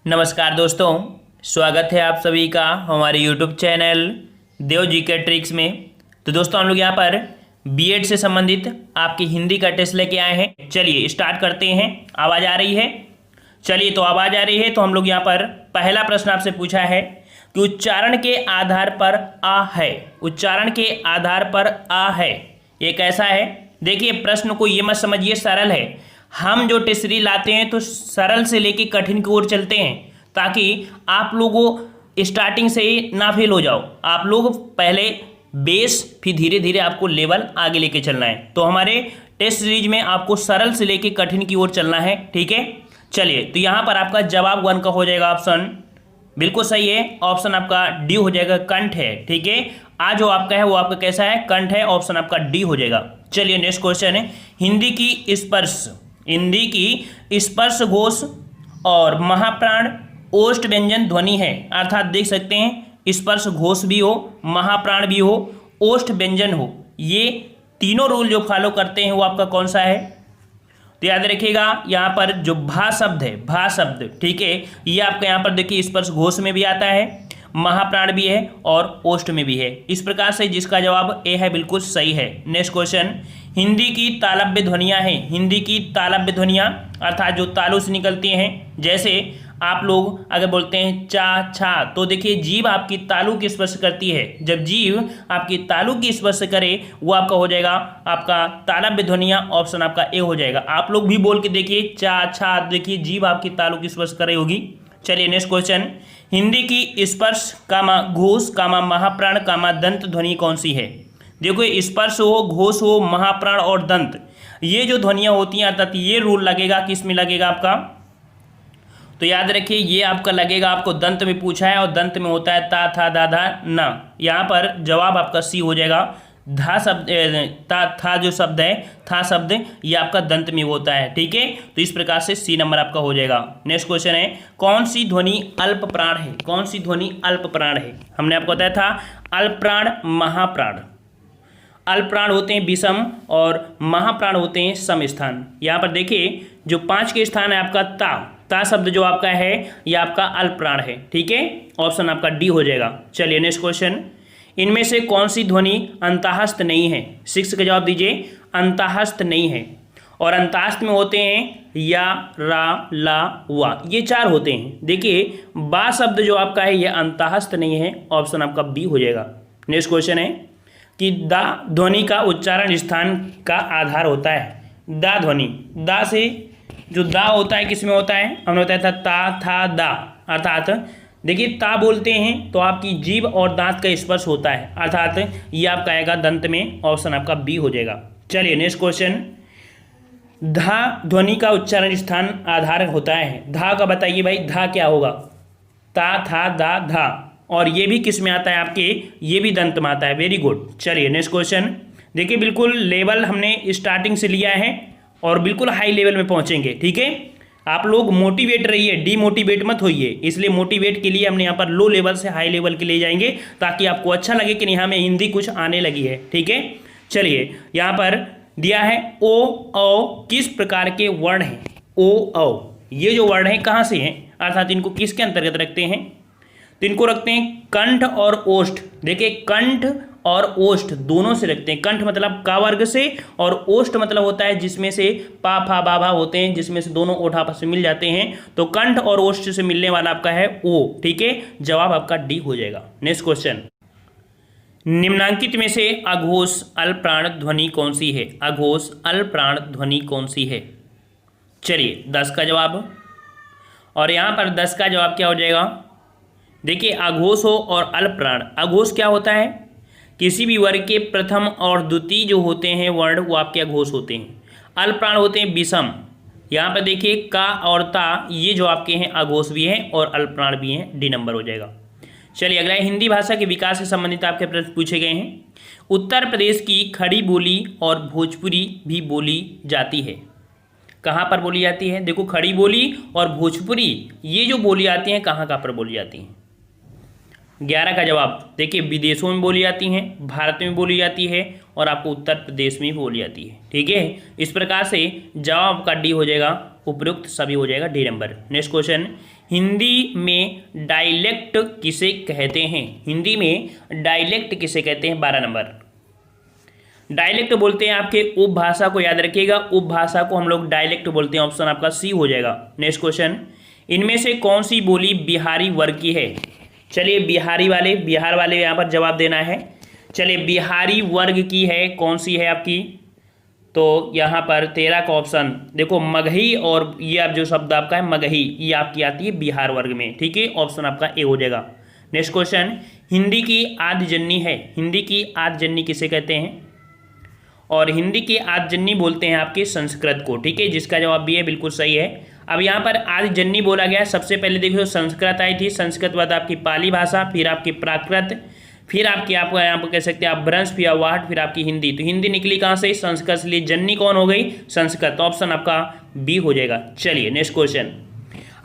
नमस्कार दोस्तों, स्वागत है आप सभी का हमारे YouTube चैनल देव जी के ट्रिक्स में। तो दोस्तों हम लोग यहाँ पर बीएड से संबंधित आपकी हिंदी का टेस्ट लेके आए हैं। चलिए स्टार्ट करते हैं। आवाज़ आ रही है? चलिए, तो आवाज़ आ रही है तो हम लोग यहाँ पर पहला प्रश्न आपसे पूछा है कि उच्चारण के आधार पर आ है। उच्चारण के आधार पर आ है, ये कैसा है? देखिए, प्रश्न को ये मत समझिए सरल है। हम जो टेस्टरी लाते हैं तो सरल से लेके कठिन की ओर चलते हैं, ताकि आप लोगों स्टार्टिंग से ही ना फेल हो जाओ। आप लोग पहले बेस, फिर धीरे धीरे आपको लेवल आगे लेके चलना है। तो हमारे टेस्ट सीरीज में आपको सरल से लेके कठिन की ओर चलना है, ठीक है। चलिए, तो यहाँ पर आपका जवाब 1 का हो जाएगा ऑप्शन, बिल्कुल सही है। ऑप्शन आपका डी हो जाएगा, कंठ है, ठीक है। आज जो आपका है वो आपका कैसा है? कंठ है। ऑप्शन आपका डी हो जाएगा। चलिए नेक्स्ट क्वेश्चन है, हिंदी की स्पर्श घोष और महाप्राण ओष्ठ व्यंजन ध्वनि है। अर्थात देख सकते हैं, स्पर्श घोष भी हो, महाप्राण भी हो, ओष्ठ व्यंजन हो, ये तीनों रूल जो फॉलो करते हैं वो आपका कौन सा है? तो याद रखिएगा, यहाँ पर जो भा शब्द है, भा शब्द, ठीक है, ये आपका यहाँ पर देखिए स्पर्श घोष में भी आता है, महाप्राण भी है और ओष्ठ में भी है। इस प्रकार से जिसका जवाब ए है बिल्कुल सही है। नेक्स्ट क्वेश्चन, हिंदी की तालव्य ध्वनियाँ हैं। हिंदी की तालव्य ध्वनियाँ अर्थात जो तालु से निकलती हैं, जैसे आप लोग अगर बोलते हैं चा छा, तो देखिए जीभ आपकी तालु की स्पर्श करती है। जब जीभ आपकी तालु की स्पर्श करे वो आपका हो जाएगा आपका तालव्य ध्वनियाँ। ऑप्शन आपका ए हो जाएगा। आप लोग भी बोल के देखिए, चा छा, देखिए जीभ आपकी तालु की स्पर्श करे होगी। चलिए नेक्स्ट क्वेश्चन, हिंदी की स्पर्श कामा घोष कामा महाप्राण कामा दंत ध्वनि कौन सी है? देखो, स्पर्श हो, घोष हो, महाप्राण और दंत, ये जो ध्वनियाँ होती हैं अर्थात ये रूल लगेगा, किस में लगेगा आपका? तो याद रखिए, ये आपका लगेगा, आपको दंत में पूछा है और दंत में होता है ता था दा धा ना। यहाँ पर जवाब आपका सी हो जाएगा। धा शब्द, था जो शब्द है, था शब्द, ये आपका दंत में होता है, ठीक है। तो इस प्रकार से सी नंबर आपका हो जाएगा। नेक्स्ट क्वेश्चन है, कौन सी ध्वनि अल्प प्राण है? कौन सी ध्वनि अल्प प्राण है? हमने आपको बताया था अल्प प्राण, महाप्राण। अल्प प्राण होते हैं विषम और महाप्राण होते हैं सम स्थान। यहाँ पर देखिए, जो 5 के स्थान है आपका ता शब्द जो आपका है ये आपका अल्प प्राण है, ठीक है। ऑप्शन आपका डी हो जाएगा। चलिए नेक्स्ट क्वेश्चन, इनमें से कौन सी ध्वनि अंतःस्थ नहीं है? 6 का जवाब दीजिए। अंतःस्थ नहीं है, और अंतःस्थ में होते हैं या, रा, ला, वा, ये 4 होते हैं। देखिए, बा शब्द जो आपका है ये अंतःस्थ नहीं है। ऑप्शन आपका बी हो जाएगा। नेक्स्ट क्वेश्चन है कि दा ध्वनि का उच्चारण स्थान का आधार होता है। दा ध्वनि, दा से जो दा होता है किस में होता है? हमने बताया था ता था दा, अर्थात देखिए ता बोलते हैं तो आपकी जीभ और दांत का स्पर्श होता है, अर्थात ये आपका आएगा दंत में। ऑप्शन आपका बी हो जाएगा। चलिए नेक्स्ट क्वेश्चन, धा ध्वनि का उच्चारण स्थान आधार होता है। धा का बताइए भाई, धा क्या होगा? ता था दा धा, और ये भी किस में आता है आपके? ये भी दंत में आता है। Very good. चलिए नेक्स्ट क्वेश्चन, देखिए बिल्कुल लेवल हमने स्टार्टिंग से लिया है और बिल्कुल हाई लेवल में पहुंचेंगे, ठीक है। आप लोग मोटिवेट रहिए, डीमोटिवेट मत होइए। इसलिए मोटिवेट के लिए हमने यहाँ पर लो लेवल से हाई लेवल के लिए जाएंगे, ताकि आपको अच्छा लगे कि नहीं हमें हिंदी कुछ आने लगी है, ठीक है। चलिए, यहाँ पर दिया है ओ औ किस प्रकार के वर्ण हैं? ओ औ, ये जो वर्ण है कहाँ से हैं, अर्थात इनको किसके अंतर्गत रखते हैं? तो इनको रखते हैं कंठ और ओष्ठ। देखिए, कंठ और ओष्ठ दोनों से रखते हैं। कंठ मतलब का वर्ग से, और ओष्ठ मतलब होता है जिसमें से पा फा बा भा होते हैं, जिसमें से दोनों ओठ आपस में मिल जाते हैं। तो कंठ और ओष्ठ से मिलने वाला आपका है ओ, ठीक है। जवाब आपका डी हो जाएगा। नेक्स्ट क्वेश्चन, निम्नांकित में से अघोष अल्पप्राण ध्वनि कौन सी है? अघोष अल्पप्राण ध्वनि कौन सी है? चलिए 10 का जवाब, और यहाँ पर 10 का जवाब क्या हो जाएगा? देखिए, अघोष हो और अल्पप्राण, अघोष क्या होता है? किसी भी वर्ग के प्रथम और द्वितीय जो होते हैं वर्ण वो आपके अघोष होते हैं। अल्पप्राण होते हैं विषम। यहाँ पर देखिए का और ता, ये जो आपके हैं अघोष भी हैं और अल्पप्राण भी हैं। डी नंबर हो जाएगा। चलिए अगला, हिंदी भाषा के विकास से संबंधित आपके प्रश्न पूछे गए हैं। उत्तर प्रदेश की खड़ी बोली और भोजपुरी भी बोली जाती है। कहाँ पर बोली जाती है? देखो, खड़ी बोली और भोजपुरी ये जो बोली आती हैं कहाँ कहाँ पर बोली जाती हैं? 11 का जवाब, देखिए विदेशों में बोली जाती हैं, भारत में बोली जाती है और आपको उत्तर प्रदेश में भी बोली जाती है, ठीक है। इस प्रकार से जवाब का डी हो जाएगा, उपयुक्त सभी हो जाएगा D number. Next question, Hindi में डायलेक्ट किसे कहते हैं? हिंदी में डायलेक्ट किसे कहते हैं? 12 नंबर। डायलेक्ट बोलते हैं आपके उपभाषा को, याद रखिएगा, उपभाषा को हम लोग डायलेक्ट बोलते हैं। ऑप्शन आपका सी हो जाएगा। नेक्स्ट क्वेश्चन, इनमें से कौन सी बोली बिहारी वर्ग की है? चलिए बिहार वाले यहाँ पर जवाब देना है। चलिए बिहारी वर्ग की है, कौन सी है आपकी? तो यहाँ पर 13 का ऑप्शन देखो, मगही, और ये अब जो शब्द आपका है मगही, ये आपकी आती है बिहार वर्ग में। ठीक है, ऑप्शन आपका ए हो जाएगा। नेक्स्ट क्वेश्चन, हिंदी की आद्य जननी है, हिंदी की आद्य जननी किसे कहते हैं? और हिंदी की आद्य जननी बोलते हैं आपके संस्कृत को। ठीक है, जिसका जवाब भी है बिल्कुल सही है। अब यहाँ पर आद्य जननी बोला गया, सबसे पहले देखो संस्कृत आई थी, संस्कृत बाद आपकी पाली भाषा, फिर आपकी प्राकृत, फिर आपकी आपको यहाँ पर कह सकते हैं आप ब्रंश, फिर अवाहट, फिर आपकी हिंदी। तो हिंदी निकली कहाँ से? संस्कृत से। लिए जननी कौन हो गई? संस्कृत। ऑप्शन आपका बी हो जाएगा। चलिए नेक्स्ट क्वेश्चन,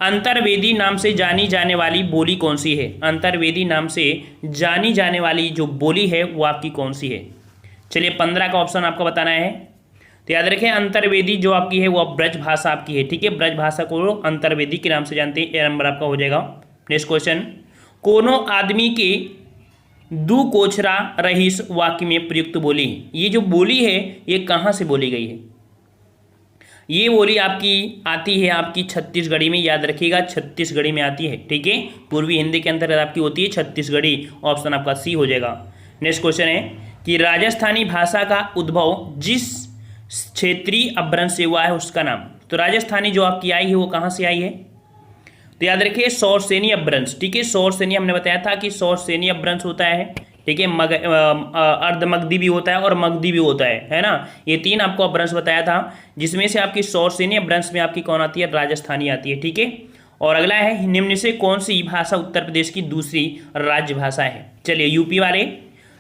अंतर्वेदी नाम से जानी जाने वाली बोली कौन सी है? अंतर्वेदी नाम से जानी जाने वाली जो बोली है वो आपकी कौन सी है? चलिए 15 का ऑप्शन आपको बताना है। तो याद रखें, अंतर्वेदी जो आपकी है वो ब्रज भाषा आपकी है। ठीक है, ब्रज भाषा को अंतर्वेदी के नाम से जानते हैं। ए नंबर आपका हो जाएगा। नेक्स्ट क्वेश्चन, कोनो आदमी के दू कोचरा रहीस वाक्य में प्रयुक्त बोली, ये जो बोली है ये कहाँ से बोली गई है? ये बोली आपकी आती है आपकी छत्तीसगढ़ी में। याद रखिएगा, छत्तीसगढ़ी में आती है। ठीक है, पूर्वी हिंदी के अंतर्गत आपकी होती है छत्तीसगढ़ी। ऑप्शन आपका सी हो जाएगा। नेक्स्ट क्वेश्चन है कि राजस्थानी भाषा का उद्भव जिस क्षेत्रीय अपभ्रंश से हुआ है उसका नाम। तो राजस्थानी जो आपकी आई है वो कहाँ से आई है? तो याद रखिए सौरसेनी अपभ्रंश। ठीक है, सौरसेनी हमने बताया था कि सौरसेनी अपभ्रंश होता है। ठीक है, अर्धमगधी भी होता है और मगधी भी होता है ना। ये 3 आपको अपभ्रंश बताया था, जिसमें से आपकी सौरसेनी अपभ्रंश में आपकी कौन आती है? राजस्थानी आती है। ठीक है, और अगला है निम्न से कौन सी भाषा उत्तर प्रदेश की दूसरी राज्य भाषा है? चलिए यूपी वाले,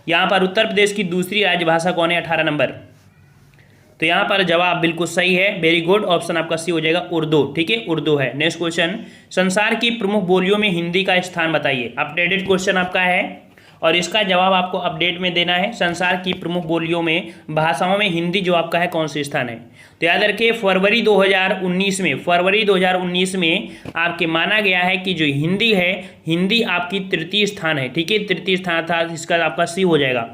यहाँ पर उत्तर प्रदेश की दूसरी राज्य भाषा कौन है? 18 नंबर। तो यहाँ पर जवाब बिल्कुल सही है, वेरी गुड। ऑप्शन आपका सी हो जाएगा, उर्दू। ठीक है, उर्दू है। नेक्स्ट क्वेश्चन, संसार की प्रमुख बोलियों में हिंदी का स्थान बताइए। अपडेटेड क्वेश्चन आपका है और इसका जवाब आपको अपडेट में देना है। संसार की प्रमुख बोलियों में, भाषाओं में हिंदी जो आपका है कौन से स्थान है? तो याद रखिए फरवरी 2019 में आपके माना गया है कि जो हिंदी है, हिंदी आपकी तृतीय स्थान है। ठीक है, तृतीय स्थान था, इसका आपका सी हो जाएगा।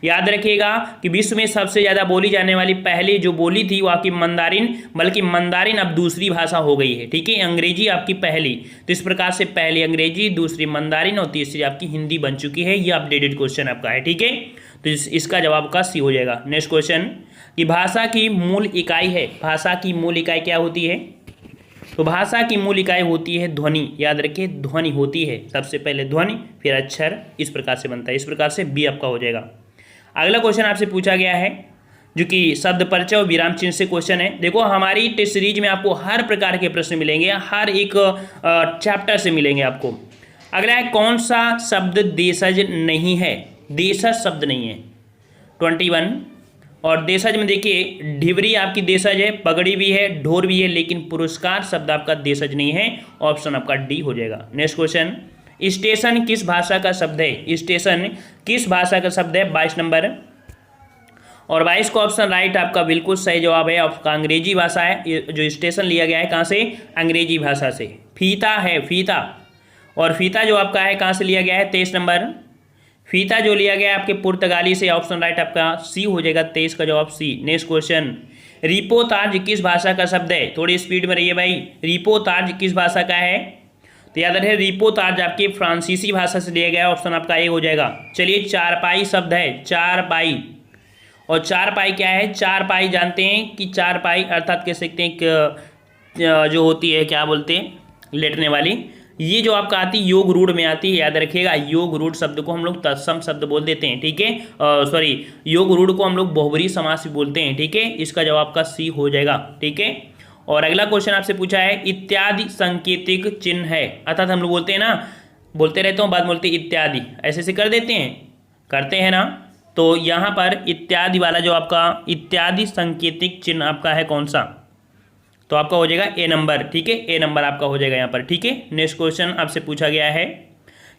याद रखिएगा कि विश्व में सबसे ज़्यादा बोली जाने वाली पहली जो बोली थी वो आपकी मंदारिन, बल्कि मंदारिन अब दूसरी भाषा हो गई है। ठीक है, अंग्रेजी आपकी पहली। तो इस प्रकार से पहली अंग्रेजी, दूसरी मंदारिन और तीसरी आपकी हिंदी बन चुकी है। ये अपडेटेड क्वेश्चन आपका है। ठीक है, तो इसका जवाब का सी हो जाएगा। नेक्स्ट क्वेश्चन, कि भाषा की मूल इकाई है, भाषा की मूल इकाई क्या होती है? तो भाषा की मूल इकाई होती है ध्वनि। याद रखिए ध्वनि होती है, सबसे पहले ध्वनि फिर अक्षर, इस प्रकार से बनता है। इस प्रकार से बी आपका हो जाएगा। अगला क्वेश्चन आपसे पूछा गया है जो कि शब्द परिचय और विराम चिन्ह से क्वेश्चन है। देखो हमारी टेस्ट सीरीज में आपको हर प्रकार के प्रश्न मिलेंगे, हर एक चैप्टर से मिलेंगे आपको। अगला है कौन सा शब्द देशज नहीं है? देशज शब्द नहीं है 21। और देशज में देखिए ढिवरी आपकी देशज है, पगड़ी भी है, ढोर भी है, लेकिन पुरस्कार शब्द आपका देशज नहीं है। ऑप्शन आपका डी हो जाएगा। नेक्स्ट क्वेश्चन, स्टेशन किस भाषा का शब्द है? स्टेशन किस भाषा का शब्द है? 22 नंबर। और 22 का ऑप्शन राइट आपका बिल्कुल सही जवाब है। आपका अंग्रेजी भाषा है, जो स्टेशन लिया गया है कहाँ से? अंग्रेजी भाषा से। फीता है, फीता, और फीता जो आपका है कहाँ से लिया गया है? 23 नंबर। फीता जो लिया गया है आपके पुर्तगाली से। ऑप्शन राइट आपका सी हो जाएगा, 23 का जवाब सी। नेक्स्ट क्वेश्चन, रिपोताज किस भाषा का शब्द है? थोड़ी स्पीड में रहिए भाई। रिपोताज किस भाषा का है? तो याद रहे रिपोताज आपकी फ्रांसीसी भाषा से लिया गया है। ऑप्शन आपका ए हो जाएगा। चलिए चारपाई शब्द है, चारपाई। और चारपाई क्या है? चारपाई जानते हैं कि चारपाई अर्थात कह सकते हैं जो होती है क्या बोलते हैं, लेटने वाली। ये जो आपका आती है योग रूढ़ में आती है। याद रखिएगा योग रूढ़ शब्द को हम लोग तत्सम शब्द बोल देते हैं। ठीक है, सॉरी, योग रूढ़ को हम लोग बहुब्रीहि समास भी बोलते हैं। ठीक है, इसका जवाब का सी हो जाएगा। ठीक है, और अगला क्वेश्चन आपसे पूछा है इत्यादि सांकेतिक चिन्ह है। अर्थात हम लोग बोलते हैं ना, बोलते रहते हो बाद बोलते इत्यादि, ऐसे से कर देते हैं, करते हैं ना। तो यहाँ पर इत्यादि वाला जो आपका इत्यादि सांकेतिक चिन्ह आपका है कौन सा? तो आपका हो जाएगा ए नंबर। ठीक है, ए नंबर आपका हो जाएगा यहाँ पर। ठीक है, नेक्स्ट क्वेश्चन आपसे पूछा गया है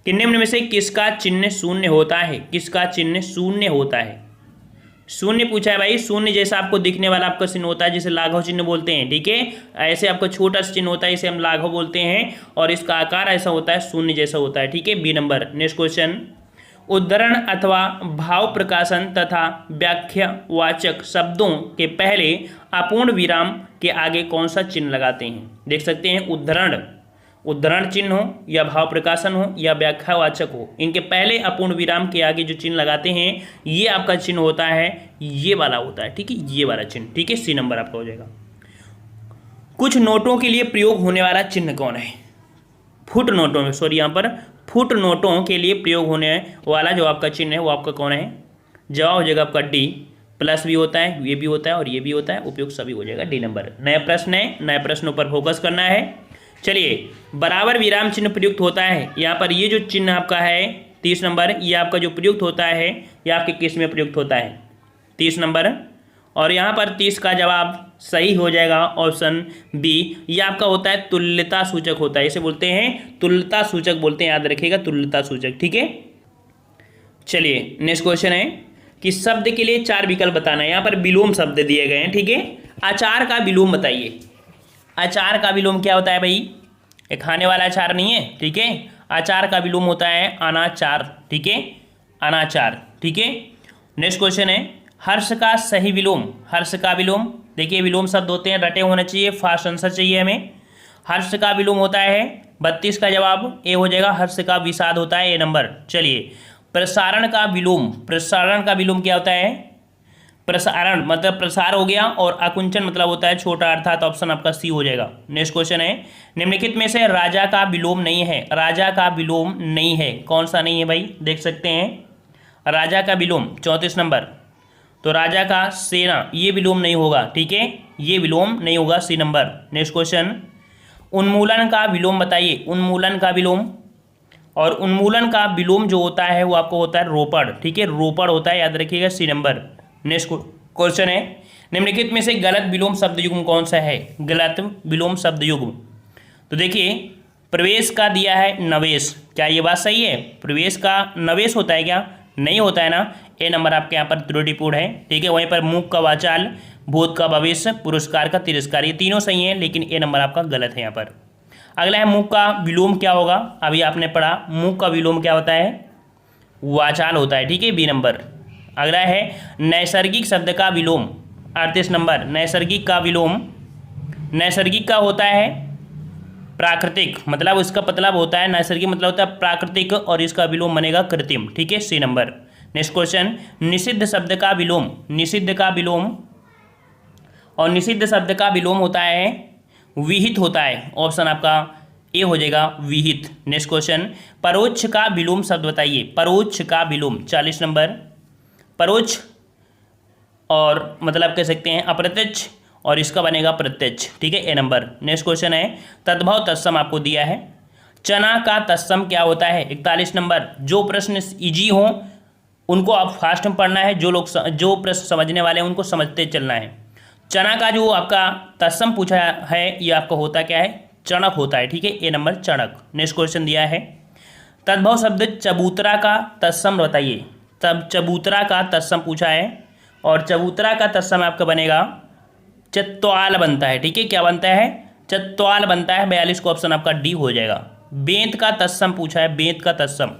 कि निम्न में से किसका चिन्ह शून्य होता है? किसका चिन्ह शून्य होता है? शून्य पूछा है भाई, शून्य जैसा आपको दिखने वाला आपका चिन्ह होता है जिसे लाघव चिन्ह बोलते हैं, ठीक है। ऐसे आपका छोटा सा चिन्ह होता है इसे हम लाघव बोलते हैं, और इसका आकार ऐसा होता है शून्य जैसा होता है, ठीक है। B number. नेक्स्ट क्वेश्चन, उद्धरण अथवा भाव प्रकाशन तथा व्याख्यावाचक शब्दों के पहले अपूर्ण विराम के आगे कौन सा चिन्ह लगाते हैं। देख सकते हैं उद्धरण चिन्ह हो या भाव प्रकाशन हो या व्याख्यावाचक हो, इनके पहले अपूर्ण विराम के आगे जो चिन्ह लगाते हैं ये आपका चिन्ह होता है, ये वाला होता है, ठीक है, ये वाला चिन्ह, ठीक है। सी नंबर आपका हो जाएगा। कुछ नोटों के लिए प्रयोग होने वाला चिन्ह कौन है। फुट नोटों में, सॉरी यहाँ पर फुट नोटों के लिए प्रयोग होने वाला जो आपका चिन्ह है वो आपका कौन है। जवाब हो जाएगा आपका डी। प्लस भी होता है, ये भी होता है और ये भी होता है, उपयोग सभी हो जाएगा, डी नंबर। नया प्रश्न है, नए प्रश्नों पर फोकस करना है। चलिए, बराबर विराम चिन्ह प्रयुक्त होता है यहाँ पर, ये जो चिन्ह आपका है 30 नंबर, ये आपका जो प्रयुक्त होता है ये आपके किस में प्रयुक्त होता है, 30 नंबर। और यहाँ पर 30 का जवाब सही हो जाएगा ऑप्शन बी। ये आपका होता है तुल्यता सूचक होता है, इसे बोलते हैं तुल्यता सूचक बोलते हैं, याद रखिएगा तुल्यता सूचक, ठीक है। चलिए नेक्स्ट क्वेश्चन है कि शब्द के लिए 4 विकल्प बताना है। यहाँ पर विलोम शब्द दिए गए हैं, ठीक है। अचार का विलोम बताइए। अचार का विलोम क्या होता है भाई, ये खाने वाला अचार नहीं है, ठीक है। अचार का विलोम होता है अनाचार, ठीक है, अनाचार, ठीक है। नेक्स्ट क्वेश्चन है हर्ष का सही विलोम। हर्ष का विलोम, देखिए विलोम शब्द होते हैं, रटे होना चाहिए, फास्ट आंसर चाहिए हमें। हर्ष का विलोम होता है 32 का जवाब ए हो जाएगा। हर्ष का विषाद होता है ए नंबर। चलिए, प्रसारण का विलोम। प्रसारण का विलोम क्या होता है, प्रसारण मतलब प्रसार हो गया, और आकुंचन मतलब होता है छोटा, अर्थात ऑप्शन आपका सी हो जाएगा। नेक्स्ट क्वेश्चन है निम्नलिखित में से राजा का विलोम नहीं है। राजा का विलोम नहीं है, कौन सा नहीं है भाई, देख सकते हैं राजा का विलोम 34 नंबर। तो राजा का सेना, ये विलोम नहीं होगा, ठीक है, ये विलोम नहीं होगा, सी नंबर। नेक्स्ट क्वेश्चन, उन्मूलन का विलोम बताइए। उन्मूलन का विलोम, और उन्मूलन का विलोम जो होता है वो आपको होता है रोपड़, ठीक है, रोपड़ होता है, याद रखिएगा, सी नंबर। नेक्स्ट क्वेश्चन है निम्नलिखित में से गलत विलोम शब्द युग्म कौन सा है। गलत विलोम शब्द युग्म, तो देखिए प्रवेश का दिया है नवेश, क्या ये बात सही है, प्रवेश का नवेश होता है क्या, नहीं होता है ना, ए नंबर आपके यहाँ पर त्रुटिपूर्ण है, ठीक है। वहीं पर मुख का वाचाल, भूत का भविष्य, पुरस्कार का तिरस्कार, ये तीनों सही हैं, लेकिन ए नंबर आपका गलत है यहाँ पर। अगला है मुख का विलोम क्या होगा, अभी आपने पढ़ा मुख का विलोम क्या होता है, वाचाल होता है, ठीक है, बी नंबर। अगला है नैसर्गिक शब्द का विलोम 38 नंबर। नैसर्गिक का विलोम, नैसर्गिक का होता है प्राकृतिक, मतलब इसका मतलब होता है नैसर्गिक मतलब होता है प्राकृतिक, और इसका विलोम बनेगा कृत्रिम, ठीक है, सी नंबर। नेक्स्ट क्वेश्चन, निषिद्ध शब्द का विलोम। निषिद्ध का विलोम, और निषिद्ध शब्द का विलोम होता है विहित होता है, ऑप्शन आपका ए हो जाएगा विहित। नेक्स्ट क्वेश्चन, परोक्ष का विलोम शब्द बताइए। परोक्ष का विलोम 40 नंबर। परोक्ष और मतलब कह सकते हैं अप्रत्यक्ष, और इसका बनेगा प्रत्यक्ष, ठीक है, ए नंबर। नेक्स्ट क्वेश्चन है तद्भव तत्सम आपको दिया है। चना का तत्सम क्या होता है, 41 नंबर। जो प्रश्न इजी हो उनको आप फास्ट में पढ़ना है, जो प्रश्न समझने वाले हैं उनको समझते चलना है। चना का जो आपका तत्सम पूछा है ये आपका होता क्या है, चणक होता है, ठीक है, ए नंबर चणक। नेक्स्ट क्वेश्चन दिया है तद्भव शब्द चबूतरा का तत्सम बताइए। तब चबूतरा का तत्सम पूछा है, और चबूतरा का तत्सम आपका बनेगा चत्वाल बनता है, ठीक है, क्या बनता है, चत्वाल बनता है, 42 को ऑप्शन आपका डी हो जाएगा। बेंत का तत्सम पूछा है, बेंत का तत्सम,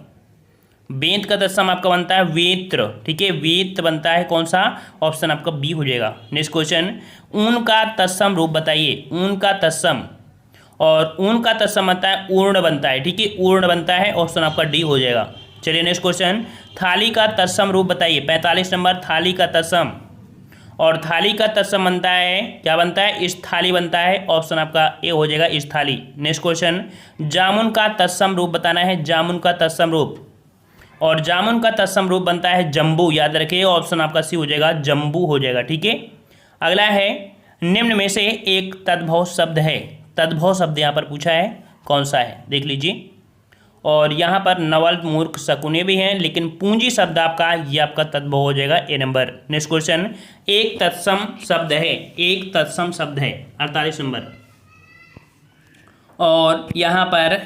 बेंत का तत्सम आपका बनता है वेत्र, ठीक है, वेत्र बनता है, कौन सा, ऑप्शन आपका बी हो जाएगा। नेक्स्ट क्वेश्चन, ऊन का तत्सम रूप बताइए। ऊन का तत्सम, और ऊन का तत्सम बनता है ऊर्ण बनता है, ठीक है, ऊर्ण बनता है, ऑप्शन आपका डी हो जाएगा। चलिए नेक्स्ट क्वेश्चन, थाली का तत्सम रूप बताइए। 45 नंबर। थाली का तत्सम, और थाली का तत्सम बनता है, क्या बनता है, इस थाली बनता है, ऑप्शन आपका ए हो जाएगा, इस थाली। नेक्स्ट क्वेश्चन, जामुन का तत्सम रूप बताना है। जामुन का तत्सम रूप, और जामुन का तत्सम रूप बनता है जम्बू, याद रखिए, ऑप्शन आपका सी हो जाएगा, जम्बू हो जाएगा, ठीक है। अगला है निम्न में से एक तद्भव शब्द है। तद्भव शब्द यहाँ पर पूछा है, कौन सा है, देख लीजिए। और यहाँ पर नवल, मूर्ख, शकुने भी हैं, लेकिन पूंजी शब्द आपका ये आपका तद्भव हो जाएगा, ए नंबर। नेक्स्ट क्वेश्चन, एक तत्सम शब्द है। एक तत्सम शब्द है 48 नंबर, और यहाँ पर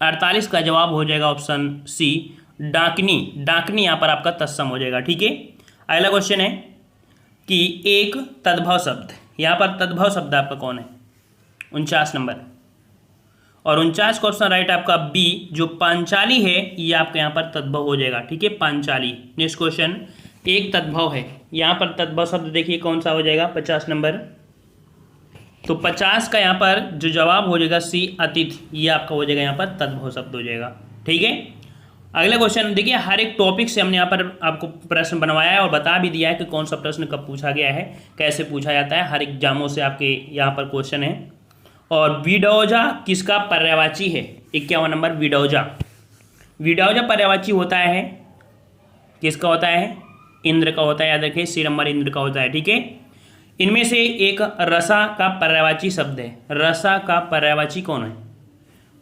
48 का जवाब हो जाएगा ऑप्शन सी, डाकनी। डाकनी यहाँ पर आपका तत्सम हो जाएगा, ठीक है। अगला क्वेश्चन है कि एक तद्भव शब्द, यहाँ पर तद्भव शब्द आपका कौन है? 49 नंबर। और 49 का ऑप्शन राइट आपका बी, जो पांचाली है ये आपका यहाँ पर तद्भव हो जाएगा। ठीक है, पांचाली। नेक्स्ट क्वेश्चन, एक तद्भव है, यहाँ पर तद्भव शब्द देखिए कौन सा हो जाएगा? 50 नंबर। तो 50 का यहाँ पर जो जवाब हो जाएगा सी, अतिथि, ये आपका हो जाएगा यहाँ पर तद्भव शब्द हो जाएगा। ठीक है, अगला क्वेश्चन देखिए, हर एक टॉपिक से हमने यहाँ पर आपको प्रश्न बनवाया है और बता भी दिया है कि कौन सा प्रश्न कब पूछा गया है, कैसे पूछा जाता है। हर एग्जामों से आपके यहाँ पर क्वेश्चन है। और विडौजा किसका पर्यायवाची है? 51 नंबर, विडौजा। विडौजा पर्यायवाची होता है, किसका होता है? इंद्र का होता है, याद रखिए, सी नंबर इंद्र का होता है। ठीक है, इनमें से एक रसा का पर्यायवाची शब्द है। रसा का पर्यायवाची कौन है?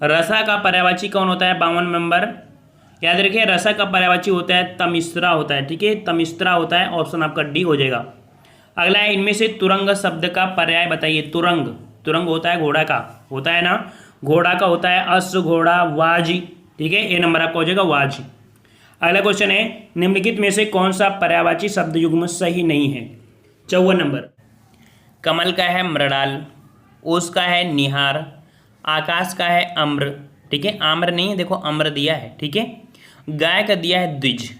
रसा का पर्यायवाची कौन होता है? 52 नंबर, याद रखिए, रसा का पर्यायवाची होता है तमिश्रा होता है। ठीक है, तमिश्रा होता है, ऑप्शन आपका डी हो जाएगा। अगला है, इनमें से तुरंग शब्द का पर्याय बताइए। तुरंग, तुरंग होता है घोड़ा का, होता है ना, घोड़ा का होता है अश्व, घोड़ा, वाज। ठीक है, ए नंबर आपका हो जाएगा वाज। अगला क्वेश्चन है, निम्नलिखित में से कौन सा पर्यायवाची शब्द युग्म सही नहीं है? 54 नंबर। कमल का है मृणाल, ओस का है निहार, आकाश का है अम्र। ठीक है, आम्र नहीं है, देखो अम्र दिया है। ठीक है, गाय का दिया है द्विज।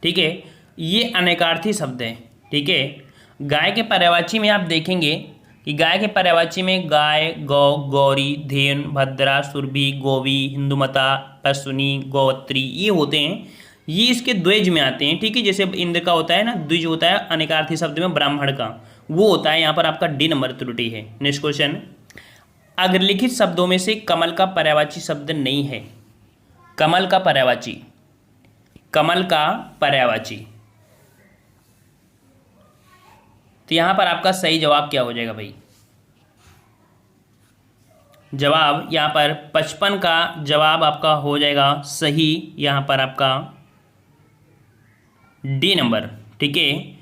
ठीक है, ये अनेकार्थी शब्द है। ठीक है, गाय के पर्यायवाची में आप देखेंगे कि गाय के पर्यायवाची में गाय, गौ, गौरी, धेन, भद्रा, सुरभि, गोवी, हिंदुमता, पशुनी, गोवत्री, ये होते हैं, ये इसके द्विज में आते हैं। ठीक है, जैसे इंद्र का होता है ना, द्विज होता है अनेकार्थी शब्द में ब्राह्मण का, वो होता है। यहाँ पर आपका डी नंबर त्रुटि है। नेक्स्ट क्वेश्चन, अग्रलिखित शब्दों में से कमल का पर्यायवाची शब्द नहीं है। कमल का पर्यायवाची, कमल का पर्यायवाची, तो यहां पर आपका सही जवाब क्या हो जाएगा भाई? जवाब यहां पर 55 का जवाब आपका हो जाएगा सही, यहां पर आपका डी नंबर। ठीक है,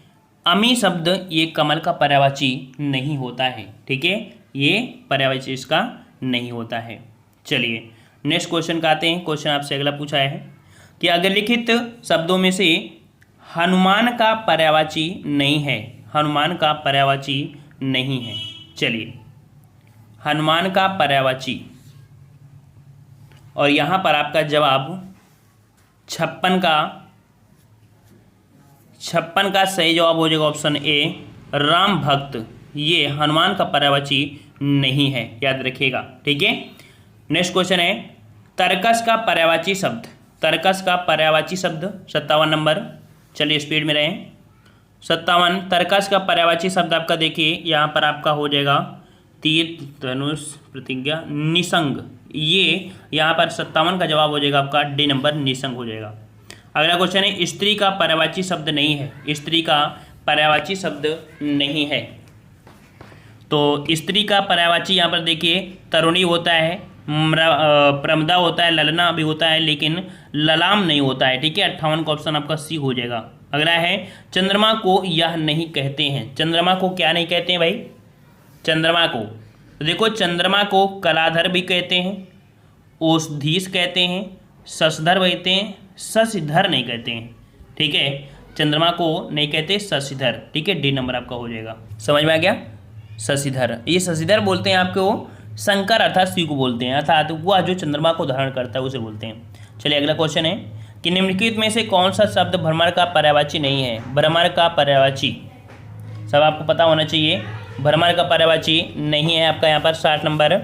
अमी शब्द ये कमल का पर्यायवाची नहीं होता है। ठीक है, ये पर्यायवाची इसका नहीं होता है। चलिए नेक्स्ट क्वेश्चन का आते हैं। क्वेश्चन आपसे अगला पूछा है कि अग्रलिखित शब्दों में से हनुमान का पर्यायवाची नहीं है। हनुमान का पर्यायवाची नहीं है। चलिए, हनुमान का पर्यायवाची, और यहाँ पर आपका जवाब 56 का सही जवाब हो जाएगा ऑप्शन ए, राम भक्त। ये हनुमान का पर्यायवाची नहीं है, याद रखिएगा। ठीक है, नेक्स्ट क्वेश्चन है, तर्कस का पर्यायवाची शब्द। तर्कस का पर्यायवाची शब्द 57 नंबर। चलिए स्पीड में रहें। 57, तर्कस का पर्यायवाची शब्द आपका देखिए यहाँ पर आपका हो जाएगा तीर, धनुष, प्रतिज्ञा, निसंग। ये यहाँ पर 57 का जवाब हो जाएगा आपका डी नंबर, निसंग हो जाएगा। अगला क्वेश्चन है, स्त्री का पर्यायवाची शब्द नहीं है। स्त्री का पर्यायवाची शब्द नहीं है, तो स्त्री का पर्यायवाची यहाँ पर देखिए तरुणी होता है, प्रमदा होता है, ललना भी होता है, लेकिन ललाम नहीं होता है। ठीक है, 58 का ऑप्शन आपका सी हो जाएगा। अगला है, चंद्रमा को यह नहीं कहते हैं। चंद्रमा को क्या नहीं कहते हैं भाई? चंद्रमा को, तो देखो चंद्रमा को कलाधर भी कहते हैं, औषधीश कहते हैं, शशधर कहते हैं, शशिधर नहीं कहते हैं। ठीक है, चंद्रमा को नहीं कहते, शशिधर। ठीक है, डी नंबर आपका हो जाएगा। समझ में आ गया? शशिधर, ये शशिधर बोलते हैं आपको शंकर अर्थात शिव को बोलते हैं, अर्थात वह जो चंद्रमा को धारण करता है उसे बोलते हैं। चलिए अगला क्वेश्चन है कि निम्नलिखित में से कौन सा शब्द भ्रमर का पर्यायवाची नहीं है? भ्रमर का पर्यायवाची सब आपको पता होना चाहिए। भ्रमर का पर्यायवाची नहीं है आपका यहाँ पर 60 नंबर।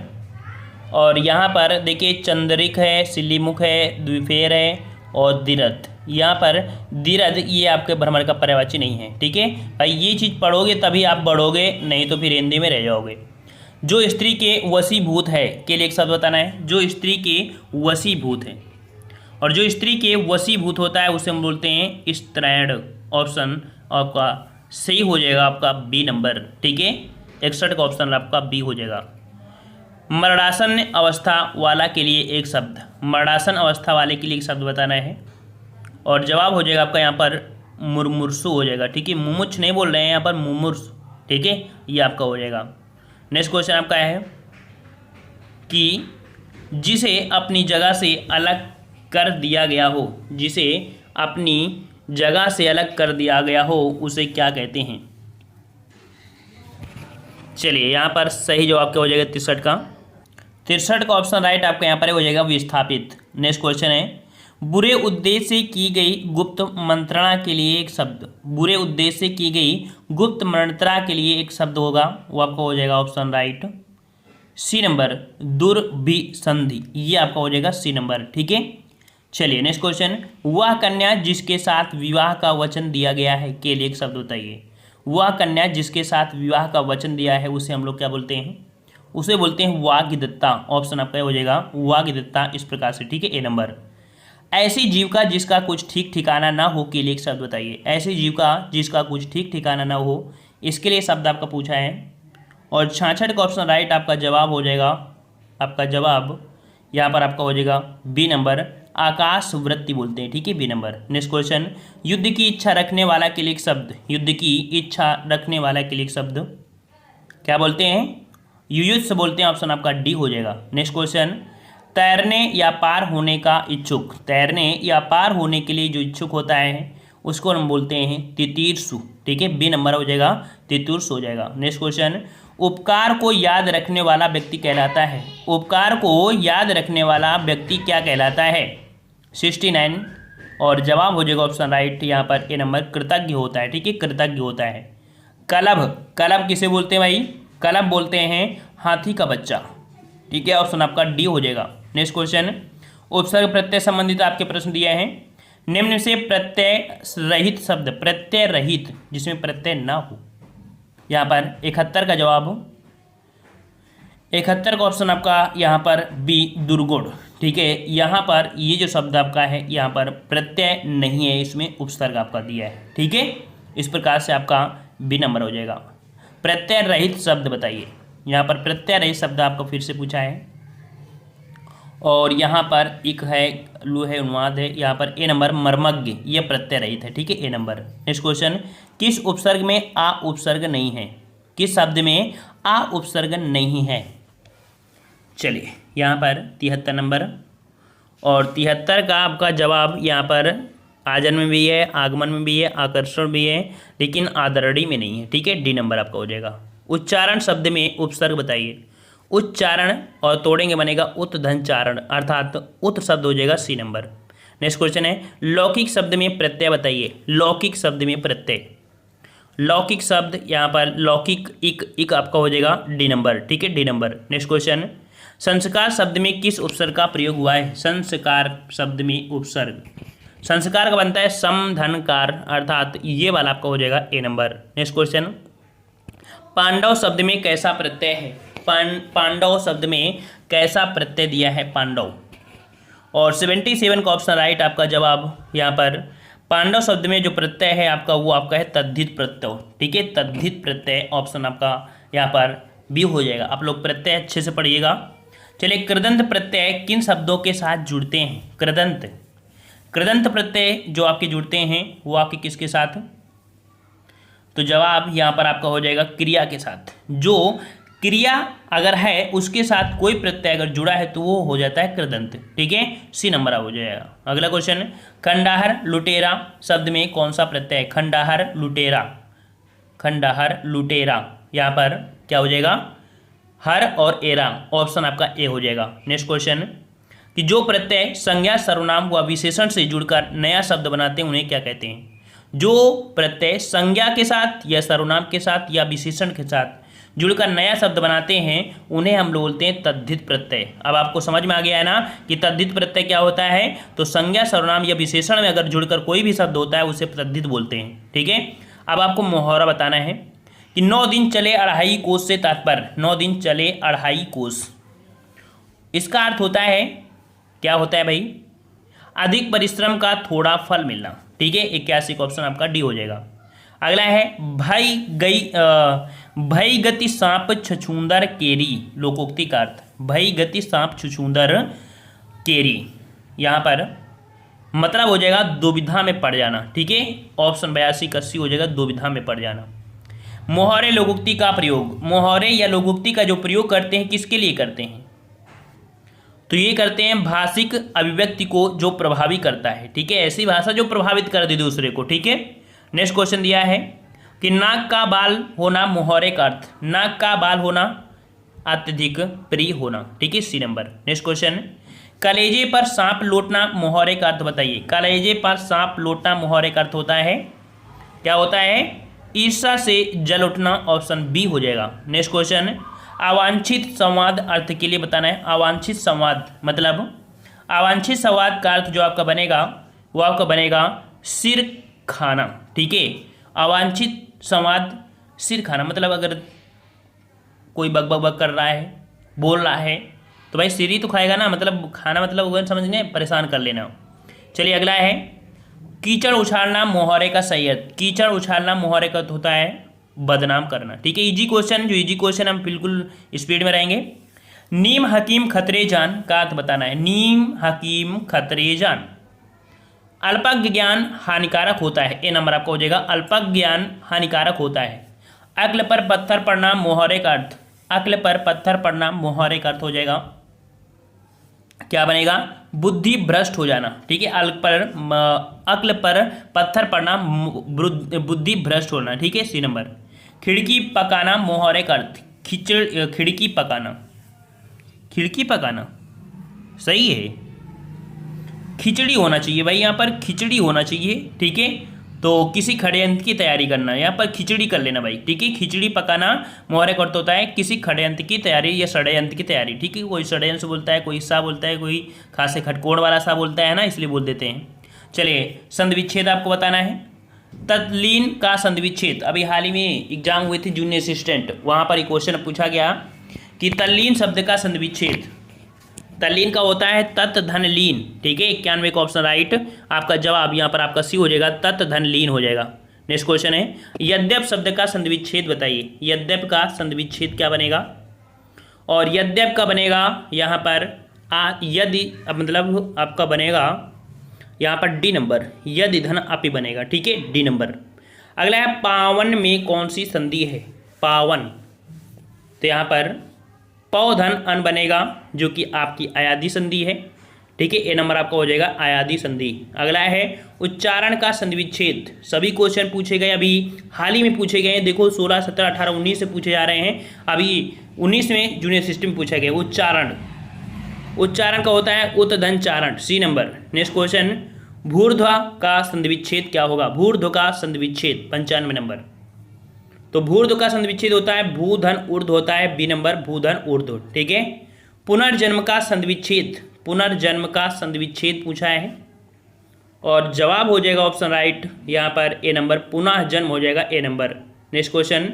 और यहाँ पर देखिए चंद्रिक है, सिल्लीमुख है, द्विफेर है और दिरथ। यहाँ पर दिरथ ये आपके भ्रमर का पर्यायवाची नहीं है। ठीक है भाई, ये चीज़ पढ़ोगे तभी आप बढ़ोगे, नहीं तो फिर हिंदी में रह जाओगे। जो स्त्री के वशीभूत है के लिए एक शब्द बताना है। जो स्त्री के वशीभूत है, और जो स्त्री के वशीभूत होता है उसे हम बोलते हैं स्त्रैण। ऑप्शन आपका सही हो जाएगा आपका बी नंबर। ठीक है, 61 का ऑप्शन आपका बी हो जाएगा। मरणासन अवस्था वाला के लिए एक शब्द, मरणासन अवस्था वाले के लिए एक शब्द बताना है, और जवाब हो जाएगा आपका यहाँ पर मुमुर्सु हो जाएगा। ठीक है, मुमुक्ष नहीं बोल रहे हैं यहाँ पर, मुमुर्सु। ठीक है, ये आपका हो जाएगा। नेक्स्ट क्वेश्चन आपका है कि जिसे अपनी जगह से अलग कर दिया गया हो, जिसे अपनी जगह से अलग कर दिया गया हो उसे क्या कहते हैं? चलिए यहाँ पर सही जवाब क्या हो जाएगा 63 का। 63 का ऑप्शन राइट आपका यहाँ पर हो जाएगा विस्थापित। नेक्स्ट क्वेश्चन है, बुरे उद्देश्य से की गई गुप्त मंत्रणा के लिए एक शब्द, बुरे उद्देश्य से की गई गुप्त मंत्रणा के लिए एक शब्द होगा, वो आपका हो जाएगा ऑप्शन राइट सी नंबर दुर्भिसंधि, ये आपका हो जाएगा सी नंबर। ठीक है, चलिए नेक्स्ट क्वेश्चन, वह कन्या जिसके साथ विवाह का वचन दिया गया है के लिए एक शब्द बताइए। वह कन्या जिसके साथ विवाह का वचन दिया है उसे हम लोग क्या बोलते हैं, उसे बोलते हैं वाग्दत्ता। ऑप्शन आपका हो जाएगा वाग्दत्ता, इस प्रकार से। ठीक है, ए नंबर। ऐसी जीविका जिसका कुछ ठीक ठिकाना ना हो के लिए एक शब्द बताइए। ऐसी जीविका जिसका कुछ ठीक ठिकाना ना हो, इसके लिए शब्द आपका पूछा है। और 66 का ऑप्शन राइट आपका जवाब हो जाएगा, आपका जवाब यहाँ पर आपका हो जाएगा बी नंबर, आकाश वृत्ति बोलते हैं। ठीक है, बी नंबर। नेक्स्ट क्वेश्चन, युद्ध की इच्छा रखने वाला के लिए एक शब्द, युद्ध की इच्छा रखने वाला के लिए एक शब्द क्या बोलते हैं, युयुत्स बोलते हैं। ऑप्शन आपका डी हो जाएगा। नेक्स्ट क्वेश्चन, तैरने या पार होने का इच्छुक, तैरने या पार होने के लिए जो इच्छुक होता है उसको हम बोलते हैं तितीर्षु। ठीक है, बी नंबर हो जाएगा, तितीर्षु हो जाएगा। नेक्स्ट क्वेश्चन, उपकार को याद रखने वाला व्यक्ति कहलाता है, उपकार को याद रखने वाला व्यक्ति क्या कहलाता है, 69। और जवाब हो जाएगा ऑप्शन राइट यहाँ पर ए नंबर, कृतज्ञ होता है। ठीक है, कृतज्ञ होता है। कलभ, कलभ किसे बोलते हैं भाई, कलभ बोलते हैं हाथी का बच्चा। ठीक है, ऑप्शन आपका डी हो जाएगा। नेक्स्ट क्वेश्चन, उपसर्ग प्रत्यय संबंधित आपके प्रश्न दिए हैं। निम्न से प्रत्यय रहित शब्द, प्रत्यय रहित जिसमें प्रत्यय ना हो, यहाँ पर 71 का जवाब, 71 का ऑप्शन आपका यहाँ पर बी दुर्गुण। ठीक है, यहाँ पर ये जो शब्द आपका है यहाँ पर प्रत्यय नहीं है, इसमें उपसर्ग आपका दिया है। ठीक है, इस प्रकार से आपका बी नंबर हो जाएगा। प्रत्यय रहित शब्द बताइए, यहाँ पर प्रत्यय रहित शब्द आपको फिर से पूछा है। और यहाँ पर एक है लू है अनुवाद है, यहाँ पर ए नंबर मर्मज्ञ, ये प्रत्यय रहित है। ठीक है, ए नंबर। नेक्स्ट क्वेश्चन, किस उपसर्ग में आ उपसर्ग नहीं है, किस शब्द में आ उपसर्ग नहीं है। चलिए यहाँ पर 73 नंबर, और 73 का आपका जवाब यहाँ पर आजन में भी है, आगमन में भी है, आकर्षण भी है, लेकिन आदरणी में नहीं है। ठीक है, डी नंबर आपका हो जाएगा। उच्चारण शब्द में उपसर्ग बताइए। उच्चारण और तोड़ेंगे बनेगा उत्धनचारण, अर्थात उत शब्द हो जाएगा सी नंबर। नेक्स्ट क्वेश्चन है, लौकिक शब्द में प्रत्यय बताइए। लौकिक शब्द में प्रत्यय, लौकिक शब्द यहाँ पर लौकिक इक आपका हो जाएगा डी नंबर। ठीक है, डी नंबर। नेक्स्ट क्वेश्चन, संस्कार शब्द में किस उपसर्ग का प्रयोग हुआ है। संस्कार शब्द में उपसर्ग, संस्कार का बनता है समधनकार, अर्थात ये वाला आपका हो जाएगा ए नंबर। नेक्स्ट क्वेश्चन, पांडव शब्द में कैसा प्रत्यय है। पांडव शब्द में कैसा प्रत्यय दिया है, पांडव। और 77 का ऑप्शन राइट आपका जवाब यहाँ पर, पांडव शब्द में जो प्रत्यय है आपका वो आपका है तद्धित प्रत्यय। ठीक है, तद्धित प्रत्यय, ऑप्शन आपका यहाँ पर बी हो जाएगा। आप लोग प्रत्यय अच्छे से पढ़िएगा। चलिए, कृदंत प्रत्यय किन शब्दों के साथ जुड़ते हैं। कृदंत, कृदंत प्रत्यय जो आपके जुड़ते हैं वो आपके किसके साथ, तो जवाब यहाँ पर आपका हो जाएगा क्रिया के साथ। जो क्रिया अगर है उसके साथ कोई प्रत्यय अगर जुड़ा है तो वो हो जाता है कृदंत। ठीक है, सी नंबर हो जाएगा। अगला क्वेश्चन, खंडाहर लुटेरा शब्द में कौन सा प्रत्यय है। खंडाहर लुटेरा, खंडाहर लुटेरा, यहाँ पर क्या हो जाएगा, हर और एरा, ऑप्शन आपका ए हो जाएगा। नेक्स्ट क्वेश्चन, कि जो प्रत्यय संज्ञा सर्वनाम व विशेषण से जुड़कर नया शब्द बनाते हैं उन्हें क्या कहते हैं। जो प्रत्यय संज्ञा के साथ या सर्वनाम के साथ या विशेषण के साथ जुड़कर नया शब्द बनाते हैं उन्हें हम लोग बोलते हैं तद्धित प्रत्यय। अब आपको समझ में आ गया है ना कि तद्धित प्रत्यय क्या होता है। तो संज्ञा सर्वनाम या विशेषण में अगर जुड़कर कोई भी शब्द होता है उसे तद्धित बोलते हैं। ठीक है, अब आपको मुहावरा बताना है कि 9 दिन चले 2.5 कोस से तात्पर्य, 9 दिन चले 2.5 कोस, इसका अर्थ होता है, क्या होता है भाई, अधिक परिश्रम का थोड़ा फल मिलना। ठीक है, 81 का ऑप्शन आपका डी हो जाएगा। अगला है भई गति सांप छछूंदर केरी, लोकोक्ति का अर्थ, भई गति सांप छछूंदर केरी, यहाँ पर मतलब हो जाएगा दुविधा में पड़ जाना। ठीक है, ऑप्शन 82 का सी हो जाएगा, दुविधा में पड़ जाना। मोहरे लोकोक्ति का प्रयोग, मोहरे या लोकोक्ति का जो प्रयोग करते हैं किसके लिए करते हैं, तो ये करते हैं भाषिक अभिव्यक्ति को जो प्रभावी करता है। ठीक है, ऐसी भाषा जो प्रभावित कर दे दूसरे को। ठीक है, नेक्स्ट क्वेश्चन दिया है कि नाक का बाल होना मुहावरे का अर्थ, नाक का बाल होना अत्यधिक प्रिय होना, ठीक है, सी नंबर। नेक्स्ट क्वेश्चन, कलेजे पर सांप लौटना मुहावरे का अर्थ बताइए। कलेजे पर सांप लौटना मुहावरे का अर्थ होता है, क्या होता है, ईर्ष्या से जल उठना, ऑप्शन बी हो जाएगा। नेक्स्ट क्वेश्चन, अवांछित संवाद अर्थ के लिए बताना है। अवांछित संवाद मतलब, अवांछित संवाद का अर्थ जो आपका बनेगा वो आपका बनेगा सिर खाना, ठीक है। अवांछित संवाद सिर खाना मतलब अगर कोई बक बक बक कर रहा है, बोल रहा है, तो भाई सिर ही तो खाएगा ना, मतलब खाना मतलब वो समझने, परेशान कर लेना। चलिए अगला है, कीचड़ उछालना मुहावरे का सही अर्थ। कीचड़ उछालना मुहावरे का अर्थ होता है बदनाम करना, ठीक है। इजी क्वेश्चन, जो इजी क्वेश्चन हम बिल्कुल स्पीड में रहेंगे। नीम हकीम खतरे जान का अर्थ बताना है। नीम हकीम खतरे जान। अल्पज्ञ ज्ञान हानिकारक होता है, ए नंबर आपका हो जाएगा, अल्पज्ञ ज्ञान हानिकारक होता है। अक्ल पर पत्थर पड़ना मुहावरे का अर्थ। अक्ल पर पत्थर पड़ना मुहावरे का अर्थ हो जाएगा, क्या बनेगा, बुद्धि भ्रष्ट हो जाना, ठीक है। अक्ल पर पत्थर पड़ना बुद्धि भ्रष्ट होना, ठीक है, सी नंबर। खिड़की पकाना मुहावरे का अर्थ। खिड़की पकाना, खिड़की पकाना सही है, खिचड़ी होना चाहिए भाई, यहाँ पर खिचड़ी होना चाहिए, ठीक है। तो किसी षड्यंत्र की तैयारी करना, यहाँ पर खिचड़ी कर लेना भाई, ठीक है। खिचड़ी पकाना मुहावरे का अर्थ होता है किसी षड्यंत्र की तैयारी या षड्यंत्र की तैयारी, ठीक है। कोई षड्यंत्र बोलता है, कोई सा बोलता है, कोई खासे खटकोड़ वाला सा बोलता है ना, इसलिए बोल देते हैं। चलिए संधि विच्छेद आपको बताना है। तल्लीन का संधि विच्छेद, अभी हाल ही में एग्जाम हुए थे जूनियर असिस्टेंट, वहाँ पर एक क्वेश्चन पूछा गया कि तल्लीन शब्द का संधि विच्छेद। तल्लीन का होता है तत् धन लीन, ठीक है, 91 का ऑप्शन राइट। आपका जवाब यहाँ पर आपका सी हो जाएगा, तत् धन लीन हो जाएगा। नेक्स्ट क्वेश्चन है, यद्यप शब्द का संधि विच्छेद बताइए। यद्यप का संधि विच्छेद क्या बनेगा, और यद्यप का बनेगा यहाँ पर यदि, मतलब आपका बनेगा यहाँ पर डी नंबर, यदि धन अपि बनेगा, ठीक है, डी नंबर। अगला है, पावन में कौन सी संधि है। पावन, तो यहाँ पर पौ धन अन बनेगा, जो कि आपकी अयादी संधि है, ठीक है, ए नंबर आपका हो जाएगा अयादी संधि। अगला है, उच्चारण का संधि विच्छेद। सभी क्वेश्चन पूछे गए, अभी हाल ही में पूछे गए हैं, देखो 16, 17, 18, 19 से पूछे जा रहे हैं, अभी 19 में जूनियर सिस्टम में पूछा गया। उच्चारण, उच्चारण का होता है उत धन चारण, सी नंबर। नेक्स्ट क्वेश्चन, भूर्ध्व का संधि विच्छेद क्या होगा। भूर्ध्व का संधि विच्छेद 95 नंबर। तो भूर्ध्व का संधि विच्छेद होता है भूधन ऊर्ध्व होता है, बी नंबर भूधन ऊर्ध्व, ठीक है। पुनर्जन्म का संधि विच्छेद, पुनर्जन्म का संधि विच्छेद पूछा है, और जवाब हो जाएगा ऑप्शन राइट यहाँ पर, ए नंबर पुनः जन्म हो जाएगा, ए नंबर। नेक्स्ट क्वेश्चन,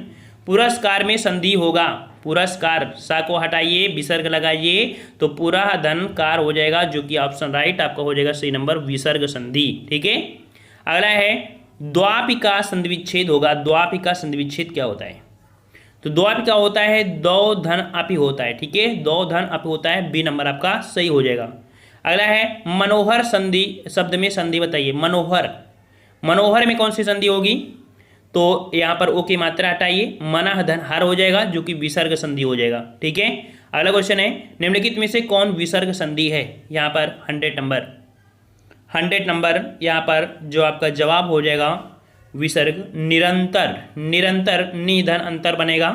पुरस्कार में संधि होगा। पुरस्कार, सा को हटाइए, विसर्ग लगाइए, तो पूरा धन कार हो जाएगा, जो कि ऑप्शन राइट आपका हो जाएगा, सी नंबर विसर्ग संधि, ठीक है। अगला है, द्वापिका संधि विच्छेद होगा। द्वापिका संधि विच्छेद क्या होता है, तो द्वापिका होता है दो धन अपि होता है, ठीक है, दो धन अपि होता है, बी नंबर आपका सही हो जाएगा। अगला है, मनोहर संधि, शब्द में संधि बताइए। मनोहर, मनोहर में कौन सी संधि होगी, तो यहाँ पर ओ की मात्रा हटाइए, मनः धन हर हो जाएगा, जो कि विसर्ग संधि हो जाएगा, ठीक है। अगला क्वेश्चन है, निम्नलिखित में से कौन विसर्ग संधि है। यहाँ पर 100 नंबर, 100 नंबर यहाँ पर जो आपका जवाब हो जाएगा विसर्ग निरंतर। निरंतर नि धन अंतर बनेगा,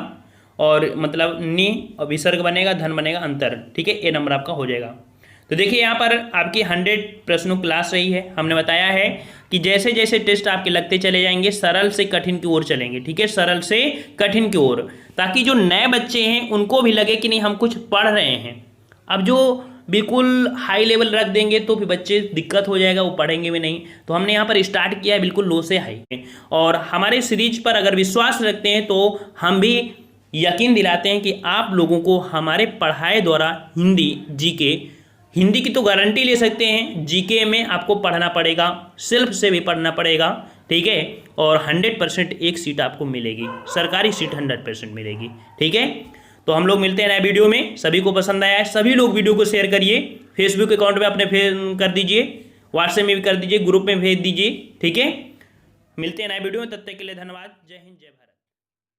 और मतलब नि और विसर्ग बनेगा, धन बनेगा अंतर, ठीक है, ए नंबर आपका हो जाएगा। तो देखिए यहाँ पर आपकी 100 प्रश्नों क्लास रही है। हमने बताया है कि जैसे जैसे टेस्ट आपके लगते चले जाएंगे, सरल से कठिन की ओर चलेंगे, ठीक है, सरल से कठिन की ओर, ताकि जो नए बच्चे हैं उनको भी लगे कि नहीं हम कुछ पढ़ रहे हैं। अब जो बिल्कुल हाई लेवल रख देंगे तो फिर बच्चे दिक्कत हो जाएगा, वो पढ़ेंगे भी नहीं। तो हमने यहाँ पर स्टार्ट किया है बिल्कुल लो से हाई, और हमारे सीरीज पर अगर विश्वास रखते हैं तो हम भी यकीन दिलाते हैं कि आप लोगों को हमारे पढ़ाई द्वारा हिंदी, जीके, हिंदी की तो गारंटी ले सकते हैं, जीके में आपको पढ़ना पड़ेगा, सेल्फ से भी पढ़ना पड़ेगा, ठीक है, और 100% एक सीट आपको मिलेगी, सरकारी सीट 100% मिलेगी, ठीक है। तो हम लोग मिलते हैं नए वीडियो में। सभी को पसंद आया है, सभी लोग वीडियो को शेयर करिए, फेसबुक अकाउंट में अपने कर दीजिए, व्हाट्सएप में भी कर दीजिए, ग्रुप में भेज दीजिए, ठीक है। मिलते हैं नए वीडियो में, तब तक के लिए धन्यवाद। जय हिंद, जय भारत।